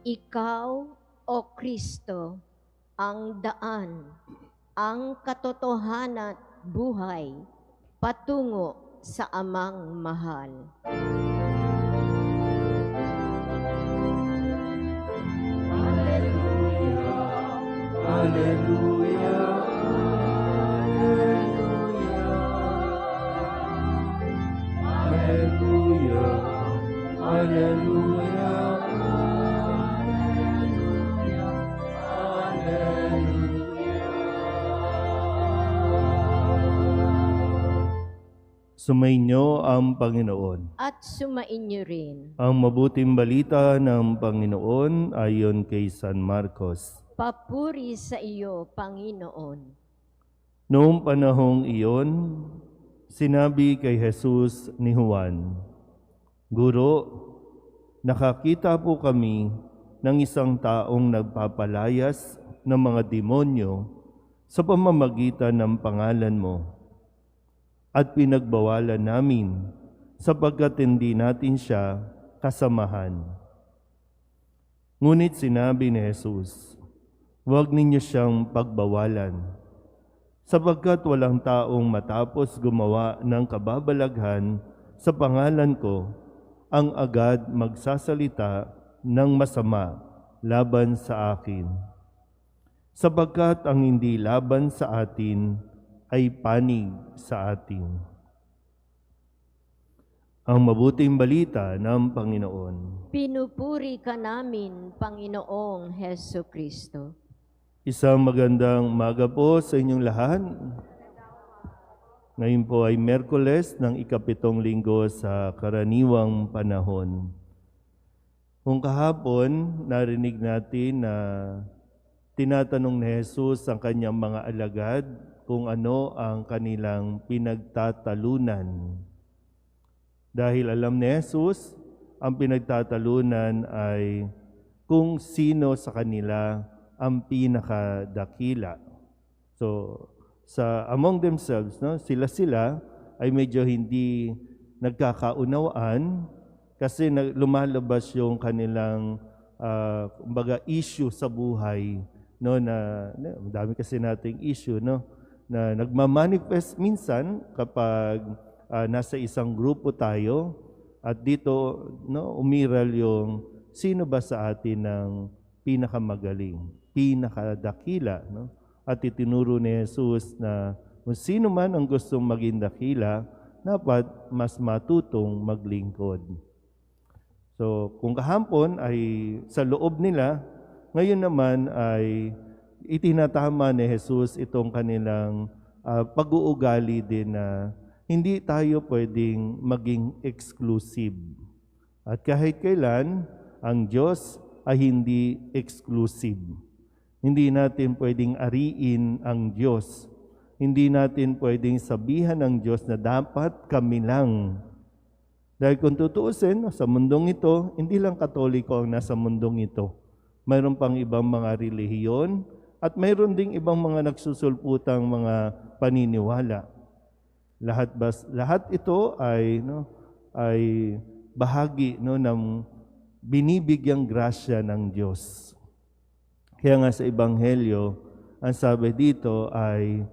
Ikaw, O Kristo, ang daan, ang katotohanan at buhay, patungo sa Amang mahal. Alleluia, Alleluia, Alleluia, Alleluia, Alleluia, Alleluia. Sumainyo ang Panginoon. At sumainyo rin. Ang mabuting balita ng Panginoon ayon kay San Marcos. Papuri sa iyo, Panginoon. Noong panahong iyon, sinabi kay Jesus ni Juan, "Guro, nakakita po kami ng isang taong nagpapalayas ng mga demonyo sa pamamagitan ng pangalan mo. At pinagbawalan namin sapagkat hindi natin siya kasamahan." Ngunit sinabi ni Jesus, "Huwag ninyo siyang pagbawalan, sapagkat walang taong matapos gumawa ng kababalaghan sa pangalan ko ang agad magsasalita ng masama laban sa akin. Sapagkat ang hindi laban sa atin ay panig sa atin." Ang mabuting balita ng Panginoon. Pinupuri ka namin, Panginoong Heso Kristo. Isang magandang umaga po sa inyong lahat. Ngayon po ay Miyerkules ng ika-7 linggo sa karaniwang panahon. Kung kahapon, narinig natin na tinatanong ni Jesus ang kanyang mga alagad kung ano ang kanilang pinagtatalunan. Dahil alam ni Jesus, ang pinagtatalunan ay kung sino sa kanila ang pinakadakila. So, among themselves, no, sila ay medyo hindi nagkakaunawaan kasi lumalabas yung kanilang kumbaga issue sa buhay, no, na dami kasi nating issue, no, na nagmamanifest minsan kapag nasa isang grupo tayo at dito, no, umiral yung sino ba sa atin ang pinakamagaling, pinakadakila, no? At itinuro ni Jesus na kung sino man ang gustong maging dakila, dapat mas matutong maglingkod. So, kung kahapon ay sa loob nila, ngayon naman ay itinatama ni Jesus itong kanilang pag-uugali din na hindi tayo pwedeng maging exclusive. At kahit kailan, ang Diyos ay hindi exclusive. Hindi natin pwedeng ariin ang Diyos. Hindi natin pwedeng sabihan ng Diyos na dapat kami lang. Dahil kung tutuusin, sa mundong ito, hindi lang Katoliko ang nasa mundong ito. Mayroon pang ibang mga relihiyon at mayroon ding ibang mga nagsusulputang mga paniniwala. Lahat ito ay bahagi, no, ng binibigyang grasya ng Diyos. Kaya nga sa Ebanghelyo, ang sabi dito ay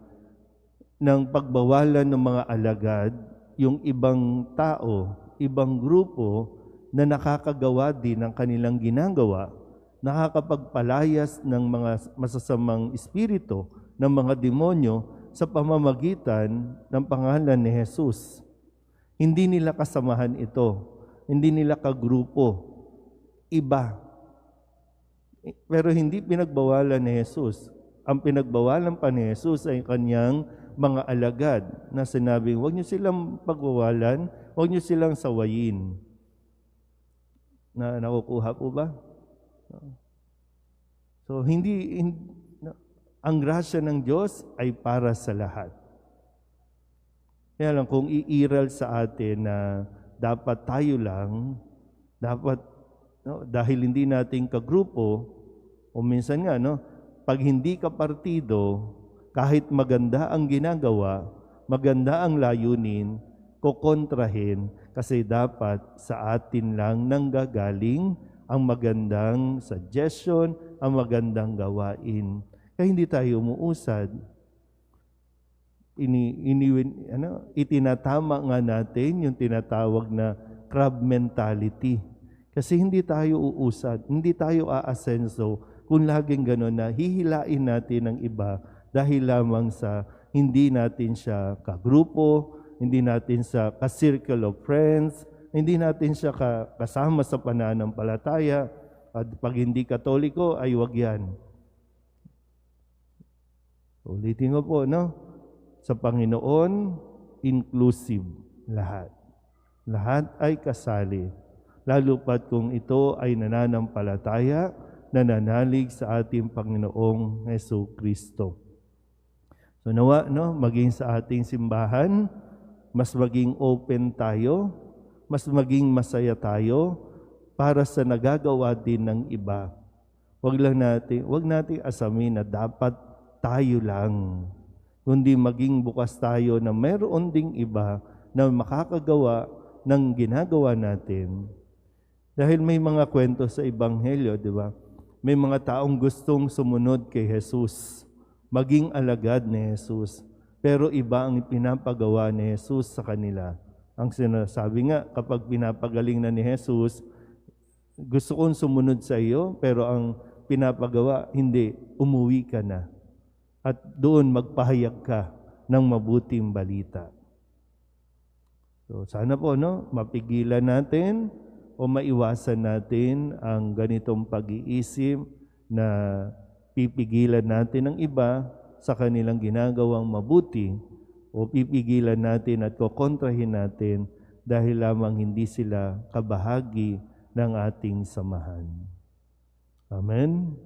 ng pagbawalan ng mga alagad, yung ibang tao, ibang grupo na nakakagawa din ng kanilang ginagawa, nakakapagpalayas ng mga masasamang espiritu, ng mga demonyo sa pamamagitan ng pangalan ni Jesus. Hindi nila kasamahan ito, hindi nila kagrupo, iba. Pero hindi pinagbawalan ni Jesus. Ang pinagbawalan pa ni Jesus ay kanyang mga alagad na sinabing, huwag niyo silang pagbawalan, huwag niyo silang sawayin. Nakukuha po ba? So, ang grasya ng Diyos ay para sa lahat. Kaya lang, kung iiral sa atin na dapat tayo lang, dahil hindi natin kagrupo, o minsan nga, pag hindi ka partido, kahit maganda ang ginagawa, maganda ang layunin, kukontrahin, kasi dapat sa atin lang nanggagaling ang magandang suggestion, ang magandang gawain. Kaya hindi tayo umuusad. Itinatama nga natin yung tinatawag na crab mentality. Kasi hindi tayo uusad, hindi tayo aasenso kung laging gano'n na hihilain natin ang iba dahil lamang sa hindi natin siya kagrupo, hindi natin siya ka-circle of friends, hindi natin siya kasama sa pananampalataya. At pag hindi Katoliko, ay wag yan. Ulitin ko po, no? Sa Panginoon, inclusive lahat. Lahat ay kasali. Lalo pat kung ito ay nananampalataya, nananalig sa ating Panginoong Jesucristo. So nawa, no, maging sa ating simbahan, mas maging open tayo, mas maging masaya tayo para sa nagagawa din ng iba. Wag nating asamin na dapat tayo lang, kundi maging bukas tayo na mayroon ding iba na makakagawa ng ginagawa natin. Dahil may mga kwento sa Ebanghelyo, di ba? May mga taong gustong sumunod kay Jesus, maging alagad ni Jesus, pero iba ang pinapagawa ni Jesus sa kanila. Ang sinasabi nga, kapag pinapagaling na ni Jesus, gusto kong sumunod sa iyo, pero ang pinapagawa, hindi, umuwi ka na. At doon magpahayag ka ng mabuting balita. So sana po, no, mapigilan natin o maiwasan natin ang ganitong pag-iisip na pipigilan natin ang iba sa kanilang ginagawang mabuti o pipigilan natin at kokontrahin natin dahil lamang hindi sila kabahagi ng ating samahan. Amen.